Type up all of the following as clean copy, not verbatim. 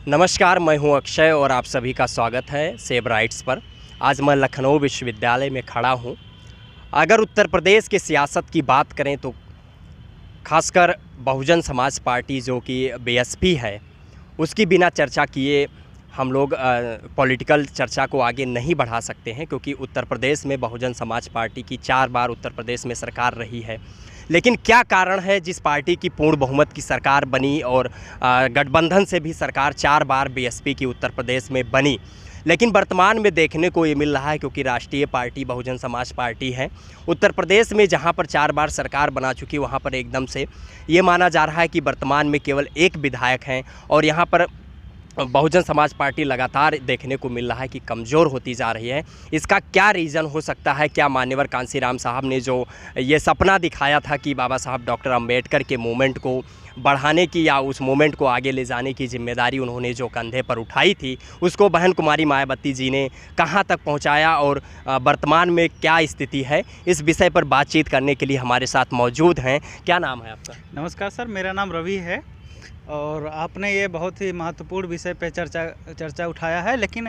नमस्कार, मैं हूं अक्षय और आप सभी का स्वागत है सेब राइट्स पर। आज मैं लखनऊ विश्वविद्यालय में खड़ा हूं। अगर उत्तर प्रदेश की सियासत की बात करें तो खासकर बहुजन समाज पार्टी जो कि बीएसपी है, उसकी बिना चर्चा किए हम लोग पॉलिटिकल चर्चा को आगे नहीं बढ़ा सकते हैं, क्योंकि उत्तर प्रदेश में बहुजन समाज पार्टी की 4 बार उत्तर प्रदेश में सरकार रही है। लेकिन क्या कारण है जिस पार्टी की पूर्ण बहुमत की सरकार बनी और गठबंधन से भी सरकार 4 बार बीएसपी की उत्तर प्रदेश में बनी, लेकिन वर्तमान में देखने को ये मिल रहा है, क्योंकि राष्ट्रीय पार्टी बहुजन समाज पार्टी है, उत्तर प्रदेश में जहां पर 4 बार सरकार बना चुकी, वहां पर एकदम से ये माना जा रहा है कि वर्तमान में केवल एक विधायक हैं और यहां पर बहुजन समाज पार्टी लगातार देखने को मिल रहा है कि कमज़ोर होती जा रही है। इसका क्या रीज़न हो सकता है? क्या मान्यवर कांशीराम साहब ने जो ये सपना दिखाया था कि बाबा साहब डॉक्टर अम्बेडकर के मूवमेंट को बढ़ाने की या उस मूवमेंट को आगे ले जाने की जिम्मेदारी उन्होंने जो कंधे पर उठाई थी, उसको बहन कुमारी मायावती जी ने कहाँ तक पहुँचाया और वर्तमान में क्या स्थिति है, इस विषय पर बातचीत करने के लिए हमारे साथ मौजूद हैं। क्या नाम है आपका? नमस्कार सर, मेरा नाम रवि है और आपने ये बहुत ही महत्वपूर्ण विषय पे चर्चा उठाया है। लेकिन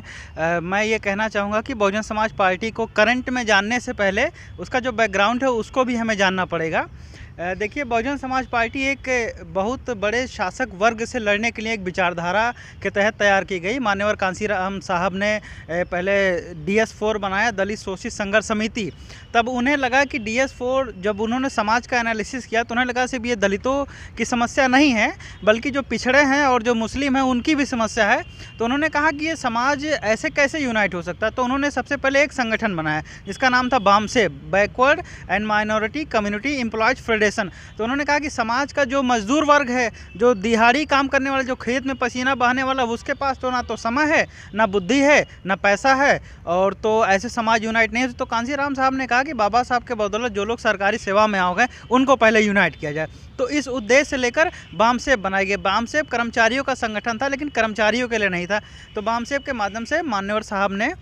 मैं ये कहना चाहूँगा कि बहुजन समाज पार्टी को करंट में जानने से पहले उसका जो बैकग्राउंड है उसको भी हमें जानना पड़ेगा। देखिए, बहुजन समाज पार्टी एक बहुत बड़े शासक वर्ग से लड़ने के लिए एक विचारधारा के तहत तैयार की गई। मान्यवर कांशीराम साहब ने पहले DS4 बनाया, दलित शोषित संघर्ष समिति। तब उन्हें लगा कि DS4 जब उन्होंने समाज का एनालिसिस किया तो उन्हें लगा सिर्फ ये दलितों की समस्या नहीं है, बल्कि जो पिछड़े हैं और जो मुस्लिम हैं उनकी भी समस्या है। तो उन्होंने कहा कि ये समाज ऐसे कैसे यूनाइट हो सकता है। तो उन्होंने सबसे पहले एक संगठन बनाया जिसका नाम था BAMCEF, backward and minority community employees federation. तो उन्होंने कहा कि समाज का जो मजदूर वर्ग है, जो दिहाड़ी काम करने वाला, जो खेत में पसीना बहाने वाला, उसके पास तो ना तो समय है, ना बुद्धि है, ना पैसा है, और तो ऐसे समाज यूनाइट नहीं है। तो कांशीराम साहब ने कहा कि बाबा साहब के बदौलत जो लोग सरकारी सेवा में आ गए उनको पहले यूनाइट किया जाए। तो इस उद्देश्य से लेकर बामसेब बनाई गई। बामसेब कर्मचारियों का संगठन था, लेकिन कर्मचारियों के लिए नहीं था। तो बामसेब के माध्यम से मान्यवर साहब ने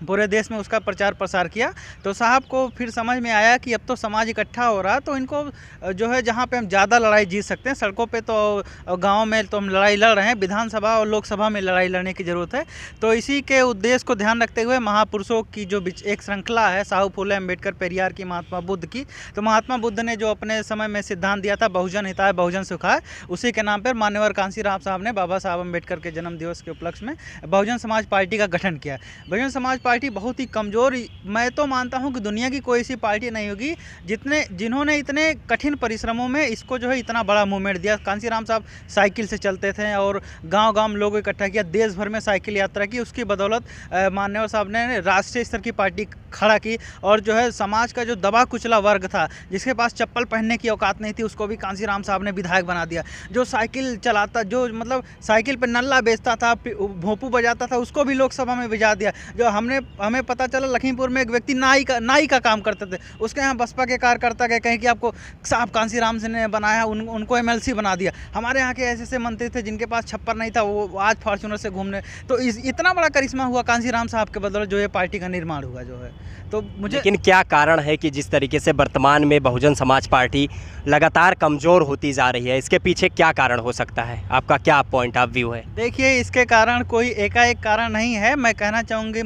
पूरे देश में उसका प्रचार प्रसार किया। तो साहब को फिर समझ में आया कि अब तो समाज इकट्ठा हो रहा, तो इनको जो है जहाँ पे हम ज़्यादा लड़ाई जीत सकते हैं, सड़कों पे तो गांव में तो हम लड़ाई लड़ रहे हैं, विधानसभा और लोकसभा में लड़ाई लड़ने की ज़रूरत है। तो इसी के उद्देश्य को ध्यान रखते हुए महापुरुषों की जो एक श्रृंखला है, साहू फूले अम्बेडकर, पेरियार की, महात्मा बुद्ध की। तो महात्मा बुद्ध ने जो अपने समय में सिद्धांत दिया था, बहुजन हिताय बहुजन सुखाय, उसी के नाम पर मान्यवर कांशीराम साहब ने बाबा साहब अम्बेडकर के जन्म दिवस के उपलक्ष्य में बहुजन समाज पार्टी का गठन किया। बहुजन समाज पार्टी बहुत ही कमज़ोर, मैं तो मानता हूं कि दुनिया की कोई ऐसी पार्टी नहीं होगी जिन्होंने इतने कठिन परिश्रमों में इसको जो है इतना बड़ा मूवमेंट दिया। कांशीराम साहब साइकिल से चलते थे और गांव-गांव लोगों को इकट्ठा किया, देश भर में साइकिल यात्रा की। उसकी बदौलत मान्यवर साहब ने राष्ट्रीय स्तर की पार्टी खड़ा की और जो है समाज का जो दबा कुचला वर्ग था, जिसके पास चप्पल पहनने की औकात नहीं थी, उसको भी कांशीराम साहब ने विधायक बना दिया। जो साइकिल चलाता, जो मतलब साइकिल पर नल्ला बेचता था, भोंपू बजाता था, उसको भी लोकसभा में भिजा दिया। जो हमें पता चला लखीमपुर में एक व्यक्ति नाई का काम करते थे, उसके यहाँ बसपा के कार्यकर्ता गए, कहें कि आपको साहब कांशीराम से ने बनाया, उनको MLC बना दिया। हमारे यहाँ के ऐसे मंत्री थे जिनके पास छप्पर नहीं था, वो आज फॉर्च्यूनर से घूमने। तो इतना बड़ा करिश्मा हुआ कांशीराम साहब के बदौलत जो ये पार्टी का निर्माण हुआ जो है। तो मुझे, लेकिन क्या कारण है कि जिस तरीके से वर्तमान में बहुजन समाज पार्टी लगातार कमज़ोर होती जा रही है, इसके पीछे क्या कारण हो सकता है? आपका क्या पॉइंट ऑफ व्यू है? देखिए, इसके कारण कोई एकाएक कारण नहीं है। मैं कहना चाहूँगी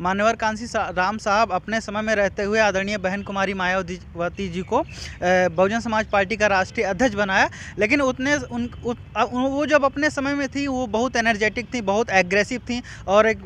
मान्यवर कांशीराम साहब अपने समय में रहते हुए आदरणीय बहन कुमारी मायावती जी को बहुजन समाज पार्टी का राष्ट्रीय अध्यक्ष बनाया। लेकिन वो जब अपने समय में थी, वो बहुत एनर्जेटिक थी, बहुत एग्रेसिव थी। और एक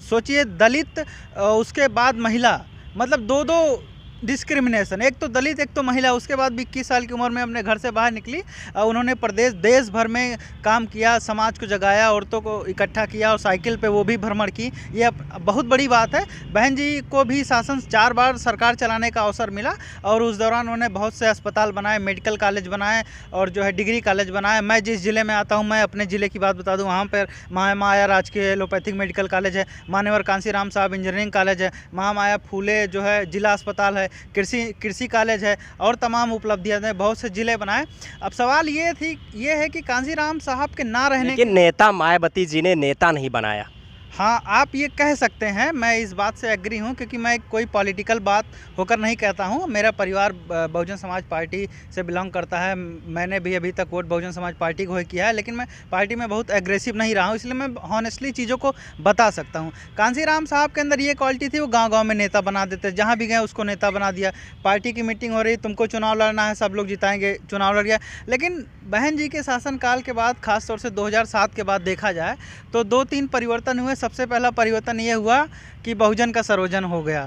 सोचिए, दलित, उसके बाद महिला, मतलब दो डिस्क्रिमिनेशन, एक तो दलित एक तो महिला। उसके बाद भी 21 साल की उम्र में अपने घर से बाहर निकली। उन्होंने देश भर में काम किया, समाज को जगाया, औरतों को इकट्ठा किया और साइकिल पे वो भी भ्रमण की। ये बहुत बड़ी बात है। बहन जी को भी शासन 4 बार सरकार चलाने का अवसर मिला और उस दौरान उन्होंने बहुत से अस्पताल बनाए, मेडिकल कॉलेज बनाए और जो है डिग्री कॉलेज बनाए। मैं जिस ज़िले में आता हूँ, मैं अपने ज़िले की बात बता दूँ, वहाँ पर महामाया राजकीय एलोपैथिक मेडिकल कॉलेज है, मान्यवर कांशीराम साहब इंजीनियरिंग कॉलेज है, महामाया फूले जो है जिला अस्पताल है, कृषि कॉलेज है और तमाम उपलब्धियां हैं, बहुत से जिले बनाए। अब सवाल ये है कि कांशीराम साहब के ना रहने, लेकिन नेता मायावती जी ने नेता नहीं बनाया, हाँ, आप ये कह सकते हैं, मैं इस बात से एग्री हूँ क्योंकि मैं कोई पॉलिटिकल बात होकर नहीं कहता हूँ। मेरा परिवार बहुजन समाज पार्टी से बिलोंग करता है। मैंने भी अभी तक वोट बहुजन समाज पार्टी को ही किया है, लेकिन मैं पार्टी में बहुत एग्रेसिव नहीं रहा हूँ, इसलिए मैं हॉनेस्टली चीज़ों को बता सकता हूँ। कांसीराम साहब के अंदर ये क्वालिटी थी, वो गाँव-गाँव में नेता बना देते, जहाँ भी गए उसको नेता बना दिया। पार्टी की मीटिंग हो रही, तुमको चुनाव लड़ना है, सब लोग जिताएंगे, चुनाव लड़ गया। लेकिन बहन जी के शासनकाल के बाद, खास तौर से 2007 के बाद देखा जाए तो 2-3 परिवर्तन हुए। सबसे पहला परिवर्तन ये हुआ कि बहुजन का सर्वजन हो गया।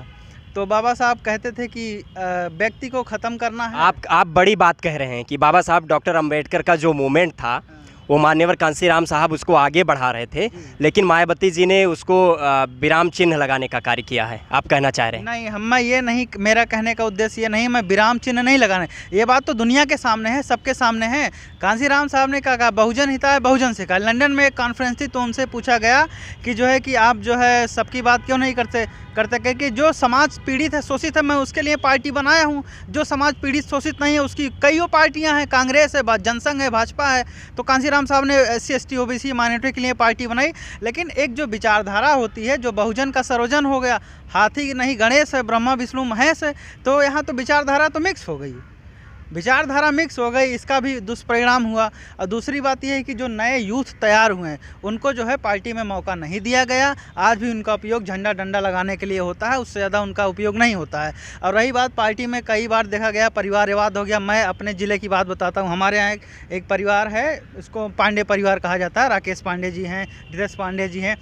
तो बाबा साहब कहते थे कि व्यक्ति को ख़त्म करना है। आप बड़ी बात कह रहे हैं कि बाबा साहब डॉक्टर अंबेडकर का जो मूवमेंट था, वो मान्यवर कांसीराम साहब उसको आगे बढ़ा रहे थे, लेकिन मायावती जी ने उसको विराम चिन्ह लगाने का कार्य किया है, आप कहना चाह रहे हैं? नहीं, मैं ये नहीं, मेरा कहने का उद्देश्य ये नहीं, मैं विराम चिन्ह नहीं लगाना है। ये बात तो दुनिया के सामने है, सबके सामने है। कांसीराम साहब ने कहा बहुजन हिताय बहुजन से कहा। लंदन में एक कॉन्फ्रेंस थी तो उनसे पूछा गया कि जो है कि आप जो है सबकी बात क्यों नहीं करते कि जो समाज पीड़ित है, शोषित है, मैं उसके लिए पार्टी बनाया हूँ। जो समाज पीड़ित शोषित नहीं है उसकी कईयों पार्टियाँ हैं, कांग्रेस है, जनसंघ है, भाजपा है। तो कांसीराम साहब ने SC ST OBC माइनॉरिटी के लिए पार्टी बनाई। लेकिन एक जो विचारधारा होती है, जो बहुजन का सर्वजन हो गया, हाथी नहीं गणेश है, ब्रह्मा विष्णु महेश है, तो यहाँ तो विचारधारा तो मिक्स हो गई, विचारधारा मिक्स हो गई, इसका भी दुष्परिणाम हुआ। और दूसरी बात यह है कि जो नए यूथ तैयार हुए हैं उनको जो है पार्टी में मौका नहीं दिया गया। आज भी उनका उपयोग झंडा डंडा लगाने के लिए होता है, उससे ज़्यादा उनका उपयोग नहीं होता है। और रही बात पार्टी में कई बार देखा गया परिवारवाद हो गया। मैं अपने ज़िले की बात बताता हूँ। हमारे यहाँ एक परिवार है, इसको पांडे परिवार कहा जाता है। राकेश पांडे जी हैं, धीरेश पांडे जी हैं।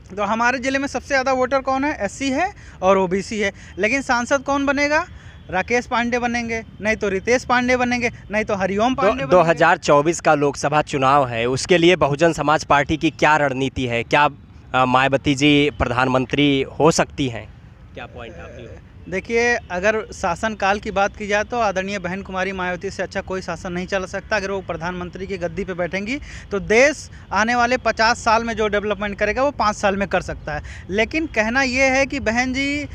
तो हमारे ज़िले में सबसे ज़्यादा वोटर कौन है? SC है और OBC है। लेकिन सांसद कौन बनेगा? राकेश पांडे बनेंगे, नहीं तो रितेश पांडे बनेंगे, नहीं तो हरिओम पांडे बनेंगे। 2024 का लोकसभा चुनाव है, उसके लिए बहुजन समाज पार्टी की क्या रणनीति है? क्या मायावती जी प्रधानमंत्री हो सकती हैं? क्या पॉइंट आपकी? देखिए, अगर शासनकाल की बात की जाए तो आदरणीय बहन कुमारी मायावती से अच्छा कोई शासन नहीं चल सकता। अगर वो प्रधानमंत्री की गद्दी पे बैठेंगी तो देश आने वाले 50 साल में जो डेवलपमेंट करेगा वो 5 साल में कर सकता है। लेकिन कहना ये है कि बहन जी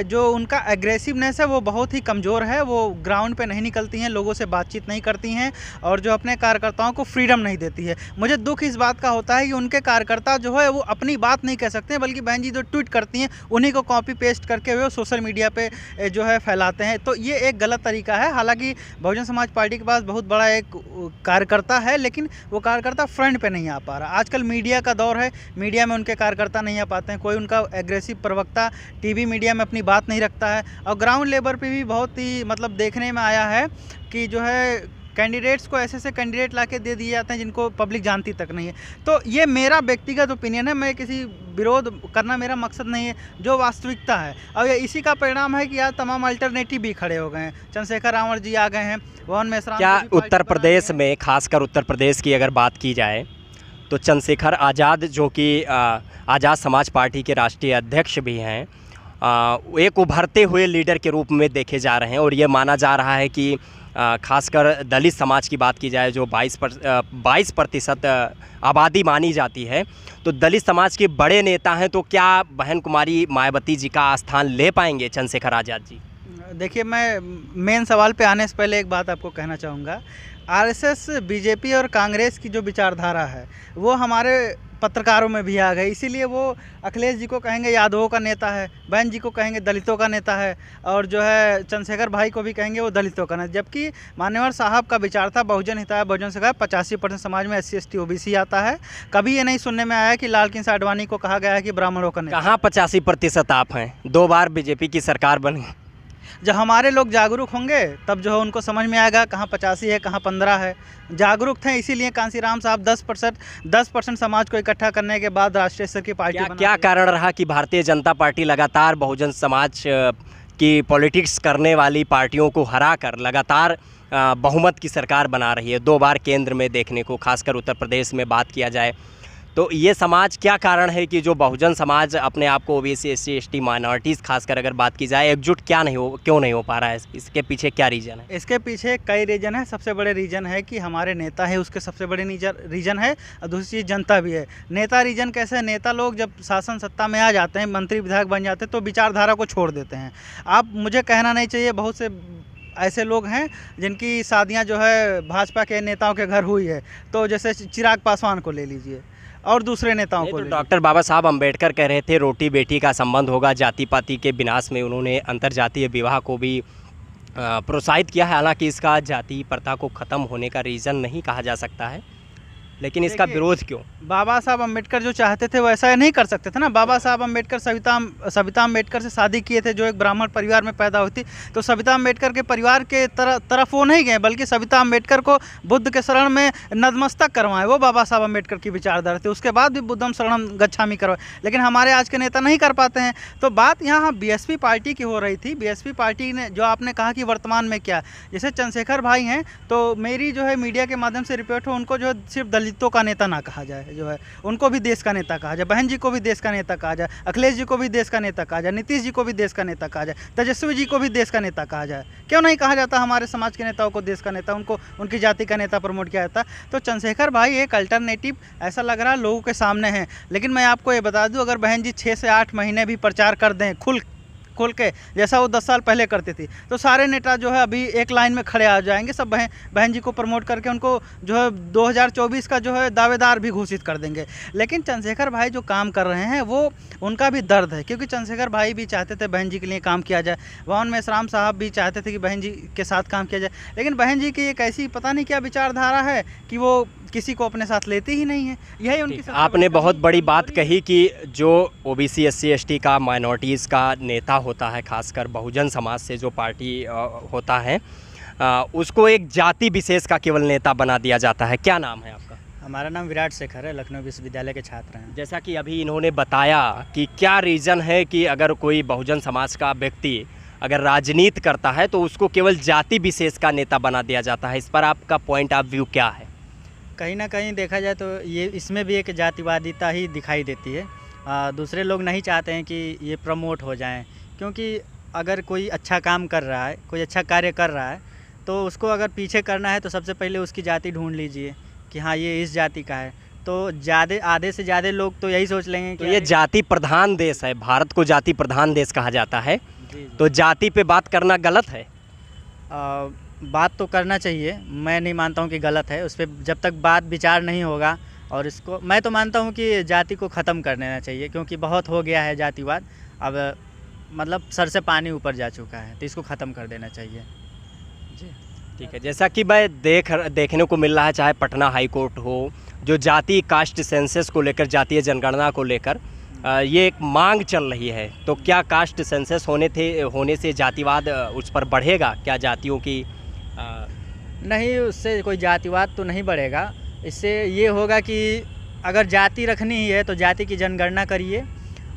जो उनका एग्रेसिवनेस है वो बहुत ही कमज़ोर है। वो ग्राउंड पे नहीं निकलती हैं, लोगों से बातचीत नहीं करती हैं और जो अपने कार्यकर्ताओं को फ्रीडम नहीं देती है। मुझे दुख इस बात का होता है कि उनके कार्यकर्ता जो है वो अपनी बात नहीं कह सकते, बल्कि बहन जी जो ट्वीट करती हैं उन्हीं को कॉपी पेस्ट करके वो सोशल मीडिया पे जो है फैलाते हैं। तो ये एक गलत तरीका है। हालांकि बहुजन समाज पार्टी के पास बहुत बड़ा एक कार्यकर्ता है, लेकिन वो कार्यकर्ता फ्रंट पे नहीं आ पा रहा। आजकल मीडिया का दौर है, मीडिया में उनके कार्यकर्ता नहीं आ पाते हैं। कोई उनका एग्रेसिव प्रवक्ता टीवी मीडिया में अपनी बात नहीं रखता है। और ग्राउंड लेवल पे भी बहुत ही मतलब देखने में आया है कि जो है कैंडिडेट्स को ऐसे कैंडिडेट लाके दे दिए जाते हैं जिनको पब्लिक जानती तक नहीं है। तो ये मेरा व्यक्तिगत ओपिनियन है, मैं किसी विरोध करना मेरा मकसद नहीं है, जो वास्तविकता है। और ये इसी का परिणाम है कि आज तमाम अल्टरनेटिव भी खड़े हो गए हैं। चंद्रशेखर रावण जी आ गए हैं, मोहन मेश्राम। क्या उत्तर प्रदेश में, खासकर उत्तर प्रदेश की अगर बात की जाए तो चंद्रशेखर आज़ाद जो कि आज़ाद समाज पार्टी के राष्ट्रीय अध्यक्ष भी हैं, एक उभरते हुए लीडर के रूप में देखे जा रहे हैं। और ये माना जा रहा है कि खासकर दलित समाज की बात की जाए जो 22% आबादी मानी जाती है, तो दलित समाज के बड़े नेता हैं। तो क्या बहन कुमारी मायावती जी का स्थान ले पाएंगे चंद्रशेखर आज़ाद जी? देखिए, मैं मेन सवाल पे आने से पहले एक बात आपको कहना चाहूँगा। RSS, BJP और कांग्रेस की जो विचारधारा है वो हमारे पत्रकारों में भी आ गई। इसीलिए वो अखिलेश जी को कहेंगे यादवों का नेता है, बहन जी को कहेंगे दलितों का नेता है, और जो है चंद्रशेखर भाई को भी कहेंगे वो दलितों का नेता। जबकि मान्यवर साहब का विचार था बहुजन हिताय बहुजन से 85% समाज में SC ST OBC आता है। कभी ये नहीं सुनने में आया कि लाल किशन आडवाणी को कहा गया है कि ब्राह्मणों का नेता। कहाँ 85% आप हैं? 2 बार BJP की सरकार बनी। जब हमारे लोग जागरूक होंगे तब जो है उनको समझ में आएगा कहाँ 85 है, कहाँ 15 है। जागरूक थे, इसीलिए कांसीराम साहब 10% समाज को इकट्ठा करने के बाद राष्ट्रीय स्तर की पार्टी बना। क्या कारण रहा कि भारतीय जनता पार्टी लगातार बहुजन समाज की पॉलिटिक्स करने वाली पार्टियों को हराकर लगातार बहुमत की सरकार बना रही है? 2 बार केंद्र में देखने को, खासकर उत्तर प्रदेश में बात किया जाए तो ये समाज, क्या कारण है कि जो बहुजन समाज अपने आप को OBC SC ST माइनॉरिटीज़ खासकर अगर बात की जाए एकजुट क्यों नहीं हो पा रहा है? इसके पीछे क्या रीज़न है? इसके पीछे कई रीज़न है। सबसे बड़े रीज़न है कि हमारे नेता है, उसके सबसे बड़े रीज़न है। और दूसरी चीज़ जनता भी है। नेता रीज़न कैसे? नेता लोग जब शासन सत्ता में आ जाते हैं, मंत्री विधायक बन जाते हैं, तो विचारधारा को छोड़ देते हैं। आप मुझे कहना नहीं चाहिए, बहुत से ऐसे लोग हैं जिनकी शादियाँ जो है भाजपा के नेताओं के घर हुई है। तो जैसे चिराग पासवान को ले लीजिए, और दूसरे नेताओं नहीं को तो ले डॉक्टर बाबा साहब अम्बेडकर कह रहे थे रोटी बेटी का संबंध होगा, जाति पाति के विनाश में उन्होंने अंतर्जातीय विवाह को भी प्रोत्साहित किया है। हालांकि इसका जाति प्रथा को ख़त्म होने का रीज़न नहीं कहा जा सकता है, लेकिन इसका देखिए, विरोध क्यों? बाबा साहब अम्बेडकर जो चाहते थे वो ऐसा नहीं कर सकते थे ना। बाबा साहब अम्बेडकर सविता अम्बेडकर से शादी किए थे, जो एक ब्राह्मण परिवार में पैदा हुई थी। तो सविता अम्बेडकर के परिवार के तरफ वो नहीं गए, बल्कि सविता अम्बेडकर को बुद्ध के शरण में नतमस्तक करवाए। वो बाबा साहब अम्बेडकर की विचारधारा थी। उसके बाद भी बुद्धम शरणम गच्छामि करवाए, लेकिन हमारे आज के नेता नहीं कर पाते हैं। तो बात यहाँ बीएसपी पार्टी की हो रही थी। बीएसपी पार्टी ने जो आपने कहा कि वर्तमान में क्या, जैसे चंद्रशेखर भाई हैं, तो मेरी जो है मीडिया के माध्यम से रिपोर्ट हो, उनको जो सिर्फ दलितों का नेता ना कहा जाए, जो है उनको भी देश का नेता कहा जाए। बहन जी को भी देश का नेता कहा जाए, अखिलेश जी को भी देश का नेता कहा जाए, नीतीश जी को भी देश का नेता कहा जाए, तेजस्वी जी को भी देश का नेता कहा जाए। क्यों नहीं कहा जाता हमारे समाज के नेताओं को देश का नेता, उनको उनकी जाति का नेता प्रमोट किया जाता? तो चंद्रशेखर भाई एक अल्टरनेटिव ऐसा लग रहा है लोगों के सामने है। लेकिन मैं आपको ये बता दूं, अगर बहन जी 6 से 8 महीने भी प्रचार कर दें खोल के, जैसा वो 10 साल पहले करते थी, तो सारे नेता जो है अभी एक लाइन में खड़े आ जाएंगे। सब बहन जी को प्रमोट करके उनको जो है 2024 का जो है दावेदार भी घोषित कर देंगे। लेकिन चंद्रशेखर भाई जो काम कर रहे हैं वो उनका भी दर्द है, क्योंकि चंद्रशेखर भाई भी चाहते थे बहन जी के लिए काम किया जाए। भवन मेश्राम साहब भी चाहते थे कि बहन जी के साथ काम किया जाए, लेकिन बहन जी की एक ऐसी पता नहीं क्या विचारधारा है कि वो किसी को अपने साथ लेती ही नहीं है। यही उनकी सबसे आपने बड़ी बहुत बड़ी बात कमजोरी है। कही कि जो ओबीसी एससी एसटी का माइनॉरिटीज़ का नेता होता है, खासकर बहुजन समाज से जो पार्टी होता है, उसको एक जाति विशेष का केवल नेता बना दिया जाता है। क्या नाम है आपका? हमारा नाम विराट शेखर है, लखनऊ विश्वविद्यालय के छात्र हैं। जैसा कि अभी इन्होंने बताया कि क्या रीज़न है कि अगर कोई बहुजन समाज का व्यक्ति अगर राजनीति करता है तो उसको केवल जाति विशेष का नेता बना दिया जाता है। इस पर आपका पॉइंट ऑफ व्यू क्या है? कहीं ना कहीं देखा जाए तो ये इसमें भी एक जातिवादिता ही दिखाई देती है। दूसरे लोग नहीं चाहते हैं कि ये प्रमोट हो जाएं, क्योंकि अगर कोई अच्छा काम कर रहा है, कोई अच्छा कार्य कर रहा है, तो उसको अगर पीछे करना है तो सबसे पहले उसकी जाति ढूंढ लीजिए कि हाँ ये इस जाति का है। तो आधे से ज़्यादा लोग तो यही सोच लेंगे तो कि ये जाति प्रधान देश है, भारत को जाति प्रधान देश कहा जाता है, जी, तो जाति पे बात करना गलत है? बात तो करना चाहिए, मैं नहीं मानता हूँ कि गलत है। उस पर जब तक बात विचार नहीं होगा, और इसको मैं तो मानता हूँ कि जाति को ख़त्म कर देना चाहिए, क्योंकि बहुत हो गया है जातिवाद। अब मतलब सर से पानी ऊपर जा चुका है, तो इसको ख़त्म कर देना चाहिए। जी ठीक है। जैसा कि मैं देखने को मिल रहा है, चाहे पटना हाई कोर्ट हो, जो जाति कास्ट सेंसस को लेकर, जातीय जनगणना को लेकर ये एक मांग चल रही है, तो क्या कास्ट सेंसस होने से जातिवाद उस पर बढ़ेगा? क्या जातियों की नहीं, उससे कोई जातिवाद तो नहीं बढ़ेगा। इससे ये होगा कि अगर जाति रखनी ही है तो जाति की जनगणना करिए,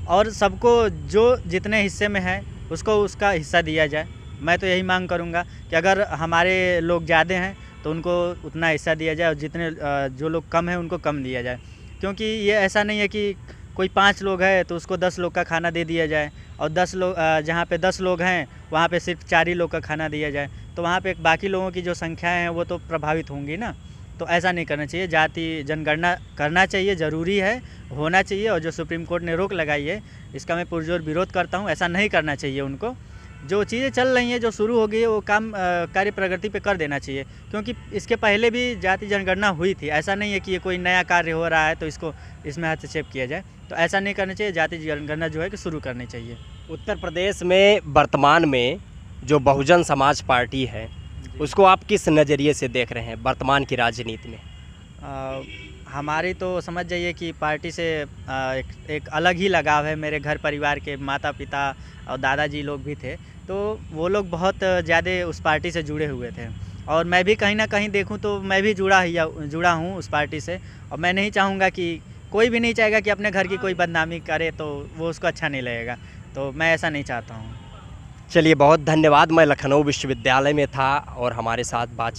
और सबको जो जितने हिस्से में है उसको उसका हिस्सा दिया जाए। मैं तो यही मांग करूँगा कि अगर हमारे लोग ज़्यादा हैं तो उनको उतना हिस्सा दिया जाए, और जितने जो लोग कम हैं उनको कम दिया जाए। क्योंकि ये ऐसा नहीं है कि कोई 5 लोग हैं तो उसको 10 लोग का खाना दे दिया जाए, और 10 लोग जहाँ पे 10 लोग हैं वहाँ पे सिर्फ 4 ही लोग का खाना दिया जाए, तो वहाँ पे बाकी लोगों की जो संख्याएँ हैं वो तो प्रभावित होंगी ना। तो ऐसा नहीं करना चाहिए। जाति जनगणना करना चाहिए, ज़रूरी है, होना चाहिए। और जो सुप्रीम कोर्ट ने रोक लगाई है इसका मैं पुरजोर विरोध करता हूँ। ऐसा नहीं करना चाहिए उनको। जो चीज़ें चल रही हैं, जो शुरू हो गई है, वो काम कार्य प्रगति पे कर देना चाहिए, क्योंकि इसके पहले भी जाति जनगणना हुई थी। ऐसा नहीं है कि ये कोई नया कार्य हो रहा है तो इसको इसमें हस्तक्षेप किया जाए। तो ऐसा नहीं करना चाहिए। जाति जनगणना जो है कि शुरू करनी चाहिए। उत्तर प्रदेश में वर्तमान में जो बहुजन समाज पार्टी है उसको आप किस नज़रिए से देख रहे हैं वर्तमान की राजनीति में? हमारी तो समझ जाइए कि पार्टी से एक अलग ही लगाव है। मेरे घर परिवार के माता पिता और दादाजी लोग भी थे, तो वो लोग बहुत ज़्यादा उस पार्टी से जुड़े हुए थे, और मैं भी कहीं ना कहीं देखूं तो मैं भी जुड़ा हूं उस पार्टी से। और मैं नहीं चाहूँगा कि कोई भी नहीं चाहेगा कि अपने घर की कोई बदनामी करे, तो वो उसको अच्छा नहीं लगेगा। तो मैं ऐसा नहीं चाहता हूँ। चलिए, बहुत धन्यवाद। मैं लखनऊ विश्वविद्यालय में था और हमारे साथ बातचीत